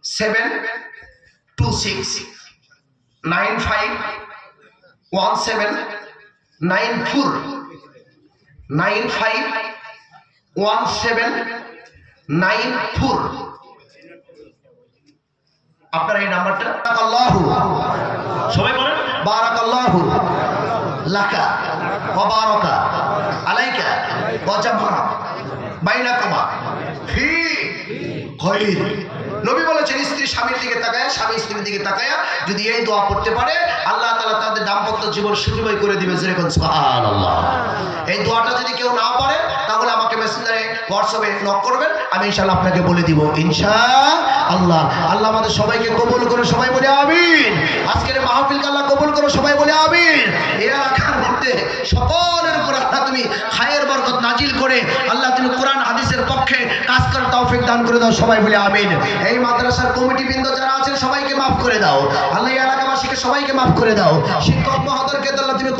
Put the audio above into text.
726 951794 951794 আপনার এই নাম্বারটা বারাকাল্লাহু সবাই বলেন বারাকাল্লাহু লাকা ওয়া বারাকা আলাইকা ওয়া জামা বাইনাকুমা ফি খায়র। নবী বলেছেন স্ত্রী স্বামীর দিকে তাকায়, স্বামী স্ত্রীর দিকে তাকায় যদি এই দোয়া পড়তে পারে আল্লাহ তাআলা তাদের দাম্পত্য জীবন সুখময় করে দিবে। যেরকম সুবহানাল্লাহ। এই দোয়াটা যদি কেউ না পারে তাহলে আমাকে মেসেঞ্জারে হোয়াটসঅ্যাপে নক করবেন, আমি ইনশাআল্লাহ আপনাকে বলে দিব ইনশাআল্লাহ। আল্লাহ আমাদের সবাইকে কবুল করে, সবাই বলে আমিন। আজকের মাহফিলকে আল্লাহ কবুল করে, সবাই বলে আমিন। এই এলাকার মধ্যে সকলের উপর আল্লাহ তুমি খায়ের বরকত নাজিল করে আল্লাহ তুমি কোরআন হাদিসের পক্ষে কাজ করার তৌফিক দান করে দাও, সবাই বলে আমিন। এই মাদ্রাসার কমিটিবৃন্দ যারা আছেন সবাইকে মাফ করে দাও আল্লাহ, এই এলাকাবাসীকে সবাইকে মাফ করে দাও। শিক্ষক মহোদয়কে আল্লাহ তুমি